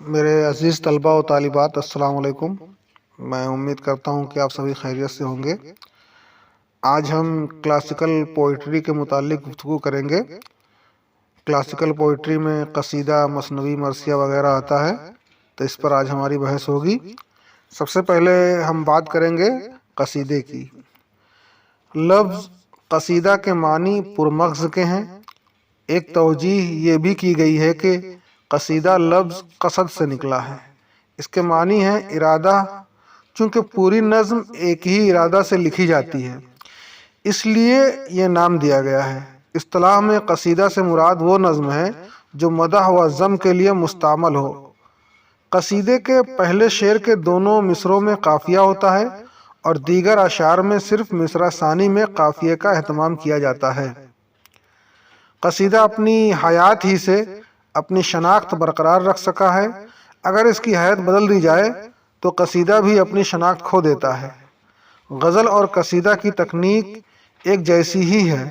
میرے عزیز طلباء و طالبات، السلام علیکم۔ میں امید کرتا ہوں کہ آپ سبھی خیریت سے ہوں گے۔ آج ہم کلاسیکل پوئٹری کے متعلق گفتگو کریں گے۔ کلاسیکل پوئٹری میں قصیدہ، مثنوی، مرثیہ وغیرہ آتا ہے، تو اس پر آج ہماری بحث ہوگی۔ سب سے پہلے ہم بات کریں گے قصیدے کی۔ لفظ قصیدہ کے معنی پرمغز کے ہیں۔ ایک توجیہ یہ بھی کی گئی ہے کہ قصیدہ لفظ قصد سے نکلا ہے۔ اس کے معنی ہے ارادہ، چونکہ پوری نظم ایک ہی ارادہ سے لکھی جاتی ہے، اس لیے یہ نام دیا گیا ہے۔ اصطلاح میں قصیدہ سے مراد وہ نظم ہے جو مدح و ذم کے لیے مستعمل ہو۔ قصیدے کے پہلے شعر کے دونوں مصروں میں قافیہ ہوتا ہے اور دیگر اشعار میں صرف مصرع ثانی میں قافیے کا اہتمام کیا جاتا ہے۔ قصیدہ اپنی حیات ہی سے اپنی شناخت برقرار رکھ سکا ہے۔ اگر اس کی حیت بدل دی جائے تو قصیدہ بھی اپنی شناخت کھو دیتا ہے۔ غزل اور قصیدہ کی تکنیک ایک جیسی ہی ہے۔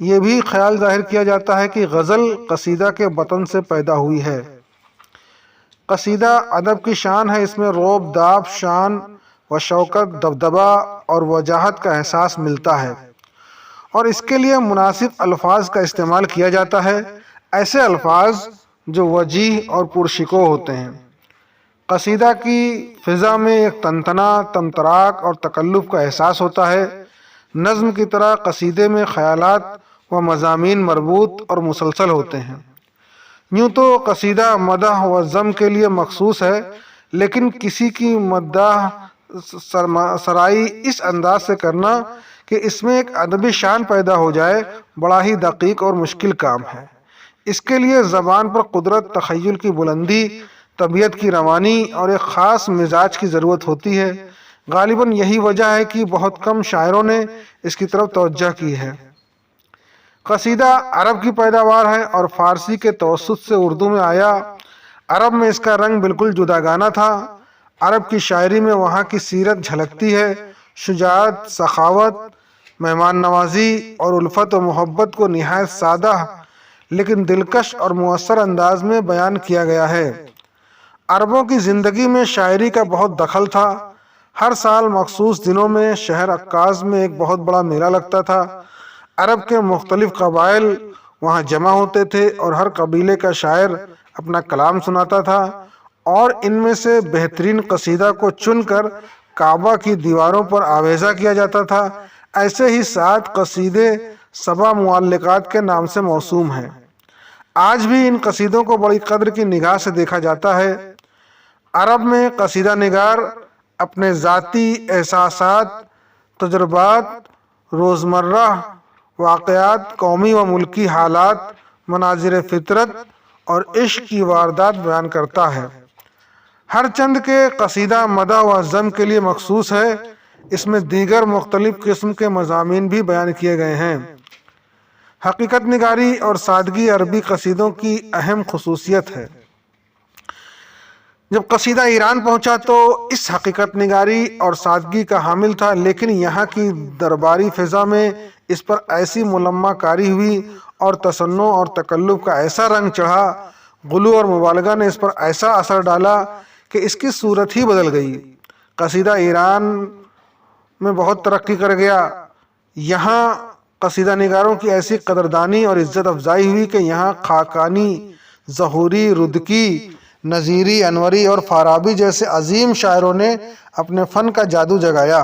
یہ بھی خیال ظاہر کیا جاتا ہے کہ غزل قصیدہ کے بطن سے پیدا ہوئی ہے۔ قصیدہ ادب کی شان ہے، اس میں رعب، داب، شان و شوکت، دبدبہ اور وجاہت کا احساس ملتا ہے، اور اس کے لیے مناسب الفاظ کا استعمال کیا جاتا ہے، ایسے الفاظ جو وجیح اور پرشکوہ ہوتے ہیں۔ قصیدہ کی فضا میں ایک تنتنا، طمطراق اور تکلف کا احساس ہوتا ہے۔ نظم کی طرح قصیدے میں خیالات و مضامین مربوط اور مسلسل ہوتے ہیں۔ یوں تو قصیدہ مدح و ذم کے لیے مخصوص ہے، لیکن کسی کی مدح سرائی اس انداز سے کرنا کہ اس میں ایک ادبی شان پیدا ہو جائے، بڑا ہی دقیق اور مشکل کام ہے۔ اس کے لیے زبان پر قدرت، تخیل کی بلندی، طبیعت کی روانی اور ایک خاص مزاج کی ضرورت ہوتی ہے۔ غالباً یہی وجہ ہے کہ بہت کم شاعروں نے اس کی طرف توجہ کی ہے۔ قصیدہ عرب کی پیداوار ہے اور فارسی کے توسط سے اردو میں آیا۔ عرب میں اس کا رنگ بالکل جداگانہ تھا۔ عرب کی شاعری میں وہاں کی سیرت جھلکتی ہے۔ شجاعت، سخاوت، مہمان نوازی اور الفت و محبت کو نہایت سادہ لیکن دلکش اور مؤثر انداز میں بیان کیا گیا ہے۔ عربوں کی زندگی میں شاعری کا بہت دخل تھا۔ ہر سال مخصوص دنوں میں شہر عکاظ میں ایک بہت بڑا میلہ لگتا تھا۔ عرب کے مختلف قبائل وہاں جمع ہوتے تھے اور ہر قبیلے کا شاعر اپنا کلام سناتا تھا، اور ان میں سے بہترین قصیدہ کو چن کر کعبہ کی دیواروں پر آویزہ کیا جاتا تھا۔ ایسے ہی 7 قصیدے سبع معلقات کے نام سے موسوم ہیں۔ آج بھی ان قصیدوں کو بڑی قدر کی نگاہ سے دیکھا جاتا ہے۔ عرب میں قصیدہ نگار اپنے ذاتی احساسات، تجربات، روزمرہ واقعات، قومی و ملکی حالات، مناظر فطرت اور عشق کی واردات بیان کرتا ہے۔ ہر چند کے قصیدہ مدح و ذم کے لیے مخصوص ہے۔ اس میں دیگر مختلف قسم کے مضامین بھی بیان کیے گئے ہیں۔ حقیقت نگاری اور سادگی عربی قصیدوں کی اہم خصوصیت ہے۔ جب قصیدہ ایران پہنچا تو اس حقیقت نگاری اور سادگی کا حامل تھا، لیکن یہاں کی درباری فضا میں اس پر ایسی ملمہ کاری ہوئی اور تصنع اور تکلف کا ایسا رنگ چڑھا، غلو اور مبالغہ نے اس پر ایسا اثر ڈالا کہ اس کی صورت ہی بدل گئی۔ قصیدہ ایران میں بہت ترقی کر گیا۔ یہاں قصیدہ نگاروں کی ایسی قدردانی اور عزت افزائی ہوئی کہ یہاں خاقانی، ظہوری، رودکی، نظیری، انوری اور فارابی جیسے عظیم شاعروں نے اپنے فن کا جادو جگایا،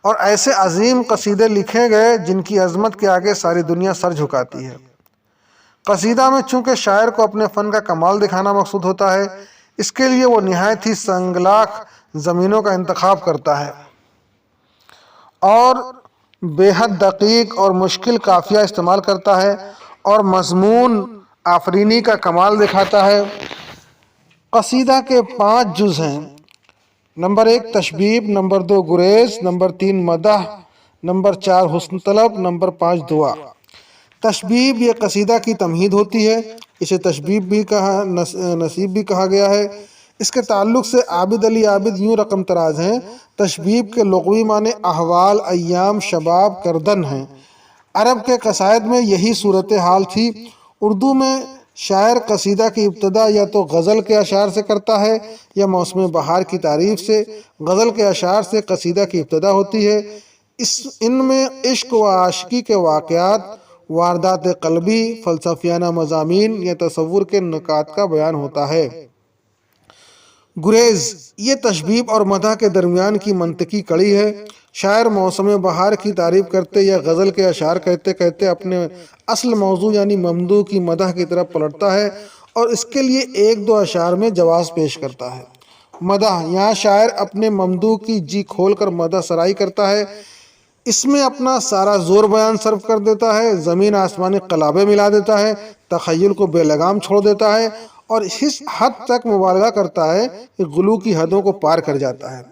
اور ایسے عظیم قصیدے لکھے گئے جن کی عظمت کے آگے ساری دنیا سر جھکاتی ہے۔ قصیدہ میں چونکہ شاعر کو اپنے فن کا کمال دکھانا مقصود ہوتا ہے، اس کے لیے وہ نہایت ہی سنگلاخ زمینوں کا انتخاب کرتا ہے اور بے حد دقیق اور مشکل قافیہ استعمال کرتا ہے اور مضمون آفرینی کا کمال دکھاتا ہے۔ قصیدہ کے 5 جز ہیں۔ نمبر 1 تشبیب، نمبر 2 گریز، نمبر 3 مدح، نمبر 4 حسن طلب، نمبر 5 دعا۔ تشبیب یہ قصیدہ کی تمہید ہوتی ہے۔ اسے تشبیب بھی کہا، نصیب بھی کہا گیا ہے۔ اس کے تعلق سے عابد علی عابد یوں رقم تراز ہیں۔ تشبیب کے لغوی معنی احوال، ایام، شباب، کردن ہیں۔ عرب کے قصائد میں یہی صورتحال تھی۔ اردو میں شاعر قصیدہ کی ابتدا یا تو غزل کے اشعار سے کرتا ہے یا موسم بہار کی تعریف سے۔ غزل کے اشعار سے قصیدہ کی ابتدا ہوتی ہے۔ ان میں عشق و عاشقی کے واقعات، واردات قلبی، فلسفیانہ مضامین یا تصور کے نکات کا بیان ہوتا ہے۔ گریز یہ تشبیب اور مدح کے درمیان کی منطقی کڑی ہے۔ شاعر موسم بہار کی تعریف کرتے یا غزل کے اشعار کہتے کہتے اپنے اصل موضوع یعنی ممدوح کی مدح کی طرف پلٹتا ہے اور اس کے لیے ایک دو اشعار میں جواز پیش کرتا ہے۔ مدح، یہاں شاعر اپنے ممدوح کی جی کھول کر مدح سرائی کرتا ہے۔ اس میں اپنا سارا زور بیان صرف کر دیتا ہے، زمین آسمانی قلابے ملا دیتا ہے، تخیل کو بے لگام چھوڑ دیتا ہے اور اس حد تک مبالغہ کرتا ہے کہ غلو کی حدوں کو پار کر جاتا ہے۔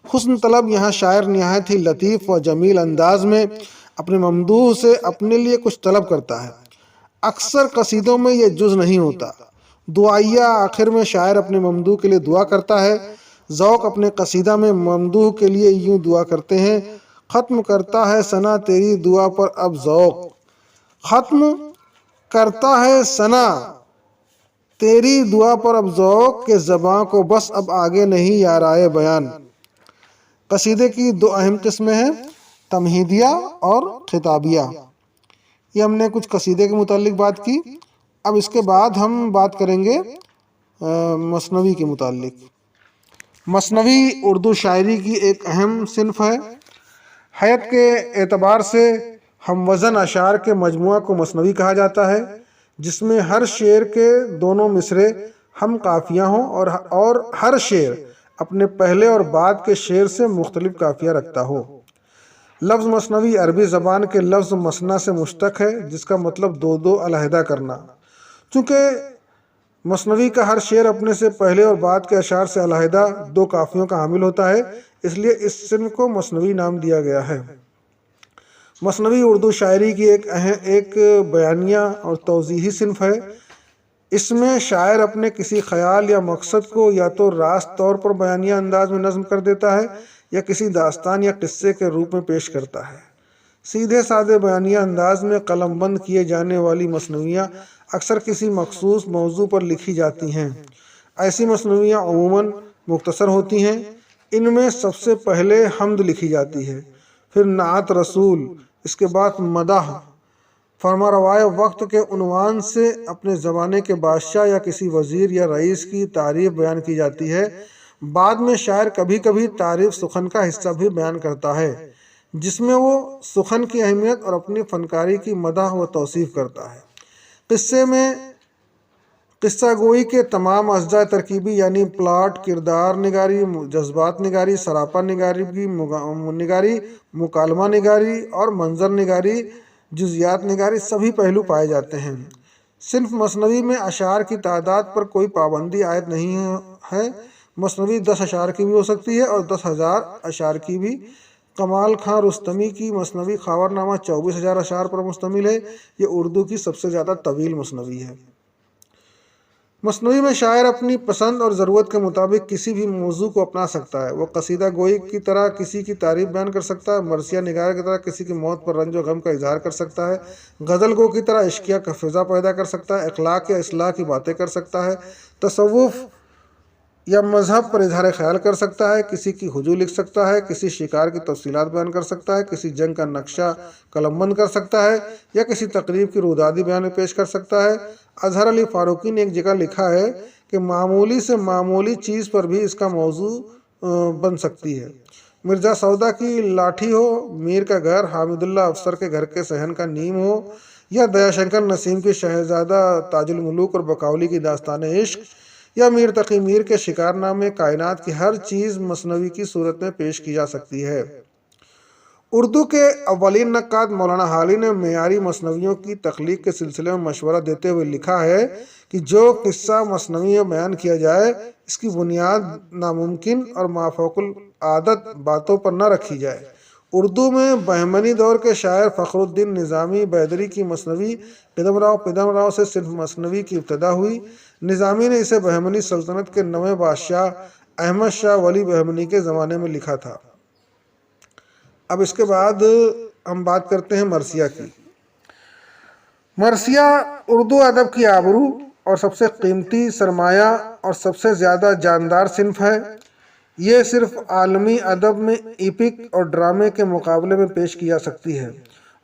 حسن طلب، یہاں شاعر نہایت ہی لطیف و جمیل انداز میں اپنے ممدوح سے اپنے لیے کچھ طلب کرتا ہے۔ اکثر قصیدوں میں یہ جز نہیں ہوتا۔ دعائیہ، آخر میں شاعر اپنے ممدوح کے لیے دعا کرتا ہے۔ ذوق اپنے قصیدہ میں ممدوح کے لیے یوں دعا کرتے ہیں: ختم کرتا ہے ثنا تیری دعا پر اب ذوق، ختم کرتا ہے ثنا تیری دعا پر اب ذوق، کہ زباں کو بس اب آگے نہیں یارائے بیان۔ قصیدے کی دو اہم قسمیں ہیں، تمہیدیہ اور خطابیہ۔ یہ ہم نے کچھ قصیدے کے متعلق بات کی۔ اب اس کے بعد ہم بات کریں گے مثنوی کے متعلق۔ مثنوی اردو شاعری کی ایک اہم صنف ہے۔ حیت کے اعتبار سے ہم وزن اشعار کے مجموعہ کو مثنوی کہا جاتا ہے، جس میں ہر شعر کے دونوں مصرے ہم قافیہ ہوں اور ہر شعر اپنے پہلے اور بعد کے شعر سے مختلف قافیہ رکھتا ہو۔ لفظ مثنوی عربی زبان کے لفظ مثنیٰ سے مشتق ہے، جس کا مطلب دو دو علیحدہ کرنا۔ چونکہ مثنوی کا ہر شعر اپنے سے پہلے اور بعد کے اشعار سے علیحدہ دو قافیوں کا حامل ہوتا ہے، اس لیے اس صنف کو مثنوی نام دیا گیا ہے۔ مثنوی اردو شاعری کی ایک بیانیہ اور توضیحی صنف ہے۔ اس میں شاعر اپنے کسی خیال یا مقصد کو یا تو راست طور پر بیانیہ انداز میں نظم کر دیتا ہے یا کسی داستان یا قصے کے روپ میں پیش کرتا ہے۔ سیدھے سادے بیانیہ انداز میں قلم بند کیے جانے والی مثنویاں اکثر کسی مخصوص موضوع پر لکھی جاتی ہیں۔ ایسی مثنویاں عموماً مختصر ہوتی ہیں۔ ان میں سب سے پہلے حمد لکھی جاتی ہے، پھر نعت رسول، اس کے بعد مدح، فرما روائے وقت کے عنوان سے اپنے زمانے کے بادشاہ یا کسی وزیر یا رئیس کی تعریف بیان کی جاتی ہے۔ بعد میں شاعر کبھی کبھی تعریف سخن کا حصہ بھی بیان کرتا ہے، جس میں وہ سخن کی اہمیت اور اپنی فنکاری کی مدح و توصیف کرتا ہے۔ قصے میں قصہ گوئی کے تمام اجزاء ترکیبی یعنی پلاٹ، کردار نگاری، جذبات نگاری، سراپا نگاری، مکالمہ نگاری اور منظر نگاری، جزیات نگاری سبھی پہلو پائے جاتے ہیں۔ صنف مثنوی میں اشعار کی تعداد پر کوئی پابندی عائد نہیں ہے۔ مثنوی 10 اشعار کی بھی ہو سکتی ہے اور 10,000 اشعار کی بھی۔ کمال خاں رستمی کی مثنوی خاور نامہ 24,000 اشعار پر مشتمل ہے۔ یہ اردو کی سب سے زیادہ طویل مثنوی ہے۔ مثنوی میں شاعر اپنی پسند اور ضرورت کے مطابق کسی بھی موضوع کو اپنا سکتا ہے۔ وہ قصیدہ گوئی کی طرح کسی کی تعریف بیان کر سکتا ہے، مرثیہ نگار کی طرح کسی کی موت پر رنج و غم کا اظہار کر سکتا ہے، غزل گو کی طرح عشقیہ کا فضا پیدا کر سکتا ہے، اخلاق یا اصلاح کی باتیں کر سکتا ہے، تصوف یا مذہب پر اظہار خیال کر سکتا ہے، کسی کی ہجو لکھ سکتا ہے، کسی شکار کی تفصیلات بیان کر سکتا ہے، کسی جنگ کا نقشہ قلم بند کر سکتا ہے یا کسی تقریب کی رودادی بیان میں پیش کر سکتا ہے۔ اظہر علی فاروقی نے ایک جگہ لکھا ہے کہ معمولی سے معمولی چیز پر بھی اس کا موضوع بن سکتی ہے۔ مرزا سودا کی لاٹھی ہو، میر کا گھر، حامد اللہ افسر کے گھر کے صحن کا نیم ہو، یا دیا شنکر نسیم کی شہزادہ تاج الملوک اور بقولی کی داستان عشق، یا میر تقی میر کے شکار نامے، کائنات کی ہر چیز مثنوی کی صورت میں پیش کی جا سکتی ہے۔ اردو کے اولین نقاد مولانا حالی نے معیاری مثنویوں کی تخلیق کے سلسلے میں مشورہ دیتے ہوئے لکھا ہے کہ جو قصہ مثنوی میں بیان کیا جائے اس کی بنیاد ناممکن اور مافوق العادت باتوں پر نہ رکھی جائے۔ اردو میں بہمنی دور کے شاعر فخر الدین نظامی بیدری کی مثنوی پدم راؤ سے صنف مثنوی کی ابتدا ہوئی۔ نظامی نے اسے بہمنی سلطنت کے 9ویں بادشاہ احمد شاہ ولی بہمنی کے زمانے میں لکھا تھا۔ اب اس کے بعد ہم بات کرتے ہیں مرثیہ کی۔ مرثیہ اردو ادب کی آبرو اور سب سے قیمتی سرمایہ اور سب سے زیادہ جاندار صنف ہے۔ یہ صرف عالمی ادب میں ایپک اور ڈرامے کے مقابلے میں پیش کی جا سکتی ہے۔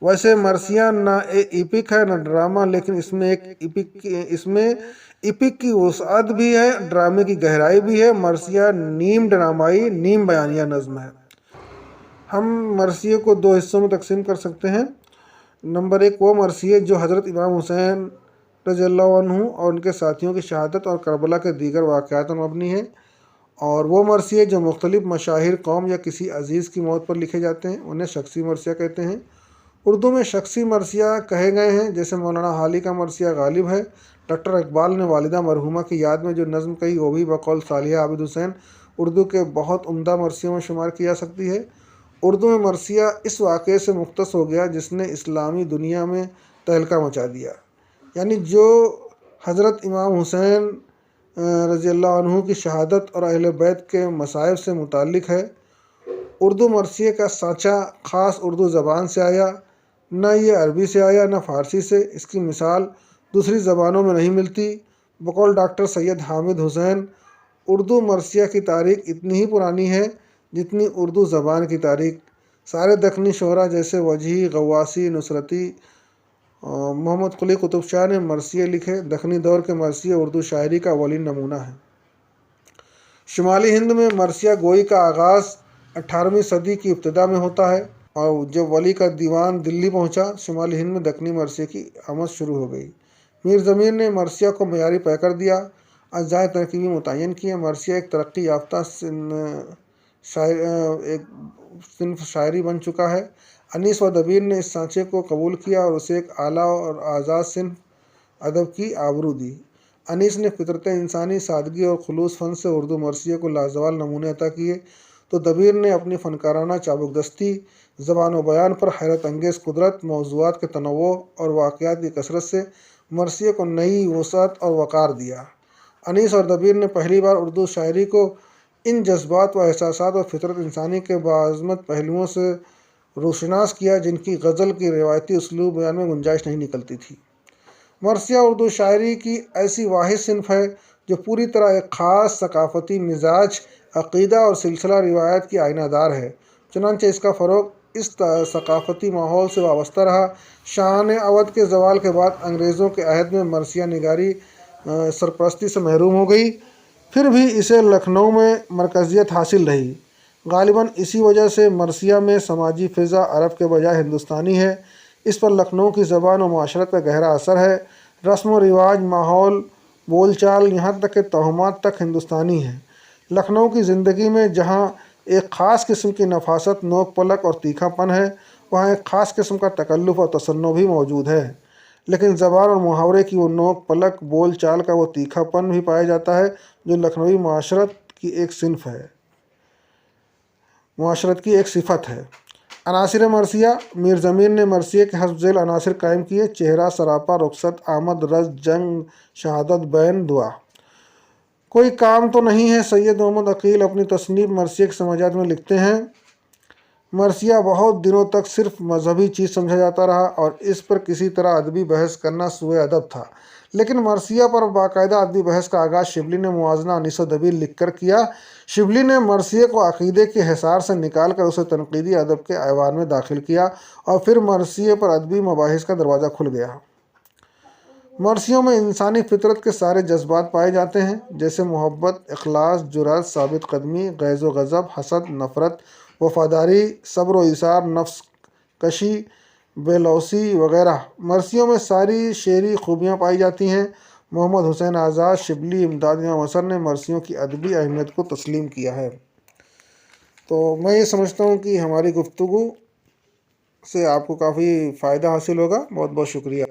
ویسے مرثیہ نہ ایپک ہے نہ ڈرامہ، لیکن اس میں ایپک کی وسعت بھی ہے، ڈرامے کی گہرائی بھی ہے۔ مرثیہ نیم ڈرامائی نیم بیانیہ نظم ہے۔ ہم مرثیے کو دو حصوں میں تقسیم کر سکتے ہیں۔ نمبر 1 وہ مرثیے جو حضرت امام حسین رضی اللہ عنہ اور ان کے ساتھیوں کی شہادت اور کربلا کے دیگر واقعات پر مبنی ہے، اور وہ مرثیے جو مختلف مشاہیر قوم یا کسی عزیز کی موت پر لکھے جاتے ہیں انہیں شخصی مرثیہ کہتے ہیں۔ اردو میں شخصی مرثیہ کہے گئے ہیں، جیسے مولانا حالی کا مرثیہ غالب ہے۔ ڈاکٹر اقبال نے والدہ مرحومہ کی یاد میں جو نظم کہی وہ بھی بقول صالحہ عابد حسین اردو کے بہت عمدہ مرثیوں میں شمار کی جا سکتی ہے۔ اردو میں مرثیہ اس واقعے سے مختص ہو گیا جس نے اسلامی دنیا میں تہلکہ مچا دیا، یعنی جو حضرت امام حسین رضی اللہ عنہ کی شہادت اور اہل بیت کے مصائب سے متعلق ہے۔ اردو مرثیے کا سانچہ خاص اردو زبان سے آیا، نہ یہ عربی سے آیا نہ فارسی سے۔ اس کی مثال دوسری زبانوں میں نہیں ملتی۔ بقول ڈاکٹر سید حامد حسین اردو مرثیہ کی تاریخ اتنی ہی پرانی ہے جتنی اردو زبان کی تاریخ۔ سارے دکنی شعراء جیسے وجیہی، غواصی، نصرتی، محمد قلی قطب شاہ نے مرثیے لکھے۔ دکنی دور کے مرثیے اردو شاعری کا اولین نمونہ ہیں۔ شمالی ہند میں مرثیہ گوئی کا آغاز 18ویں صدی کی ابتدا میں ہوتا ہے، اور جب ولی کا دیوان دلی پہنچا شمالی ہند میں دکنی مرثیے کی آمد شروع ہو گئی۔ میر ضمیر نے مرثیہ کو معیاری پیکر دیا، اجزائے ترکیبی متعین کیے۔ مرثیہ ایک ترقی یافتہ صنف شاعری بن چکا ہے۔ انیس و دبیر نے اس سانچے کو قبول کیا اور اسے ایک اعلیٰ اور آزاد صنف ادب کی آبرو دی۔ انیس نے فطرت انسانی، سادگی اور خلوص فن سے اردو مرثیے کو لازوال نمونے عطا کیے، تو دبیر نے اپنی فنکارانہ چابک دستی، زبان و بیان پر حیرت انگیز قدرت، موضوعات کے تنوع اور واقعات کی کثرت سے مرثیے کو نئی وسعت اور وقار دیا۔ انیس اور دبیر نے پہلی بار اردو شاعری کو ان جذبات و احساسات اور فطرت انسانی کے باعظمت پہلوؤں سے روشناس کیا جن کی غزل کی روایتی اسلوب بیان میں گنجائش نہیں نکلتی تھی۔ مرثیہ اردو شاعری کی ایسی واحد صنف ہے جو پوری طرح ایک خاص ثقافتی مزاج، عقیدہ اور سلسلہ روایات کی آئینہ دار ہے، چنانچہ اس کا فروغ اس ثقافتی ماحول سے وابستہ رہا۔ شاہان اودھ کے زوال کے بعد انگریزوں کے عہد میں مرثیہ نگاری سرپرستی سے محروم ہو گئی، پھر بھی اسے لکھنؤ میں مرکزیت حاصل رہی۔ غالباً اسی وجہ سے مرثیہ میں سماجی فضا عرب کے بجائے ہندوستانی ہے۔ اس پر لکھنؤ کی زبان و معاشرت کا گہرا اثر ہے۔ رسم و رواج، ماحول، بول چال، یہاں تک کہ توہمات تک ہندوستانی ہیں۔ لکھنؤ کی زندگی میں جہاں ایک خاص قسم کی نفاست، نوک پلک اور تیکھا پن ہے، وہاں ایک خاص قسم کا تکلف اور تصنع بھی موجود ہے، لیکن زبان اور محاورے کی وہ نوک پلک، بول چال کا وہ تیکھا پن بھی پایا جاتا ہے جو لکھنوی معاشرت کی ایک صنف ہے، معاشرت کی ایک صفت ہے۔ عناصر مرثیہ: میر ضمیر نے مرثیے کے حسب ذیل عناصر قائم کیے: چہرہ، سراپا، رخصت، آمد، رز، جنگ، شہادت، بین، دعا۔ کوئی کام تو نہیں ہے۔ سید محمد عقیل اپنی تصنیف مرثیے کے سماجات میں لکھتے ہیں: مرثیہ بہت دنوں تک صرف مذہبی چیز سمجھا جاتا رہا اور اس پر کسی طرح ادبی بحث کرنا سوء ادب تھا، لیکن مرثیہ پر باقاعدہ ادبی بحث کا آغاز شبلی نے موازنہ 1902 لکھ کر کیا۔ شبلی نے مرثیے کو عقیدے کے حصار سے نکال کر اسے تنقیدی ادب کے ایوان میں داخل کیا، اور پھر مرثیے پر ادبی مباحث کا دروازہ کھل گیا۔ مرثیوں میں انسانی فطرت کے سارے جذبات پائے جاتے ہیں، جیسے محبت، اخلاص، جرأت، ثابت قدمی، غیظ و غضب، حسد، نفرت، وفاداری، صبر و ایثار، نفس کشی، بے لوثی وغیرہ۔ مرثیوں میں ساری شعری خوبیاں پائی جاتی ہیں۔ محمد حسین آزاد، شبلی، امداد امام حسن نے مرثیوں کی ادبی اہمیت کو تسلیم کیا ہے۔ تو میں یہ سمجھتا ہوں کہ ہماری گفتگو سے آپ کو کافی فائدہ حاصل ہوگا۔ بہت بہت شکریہ۔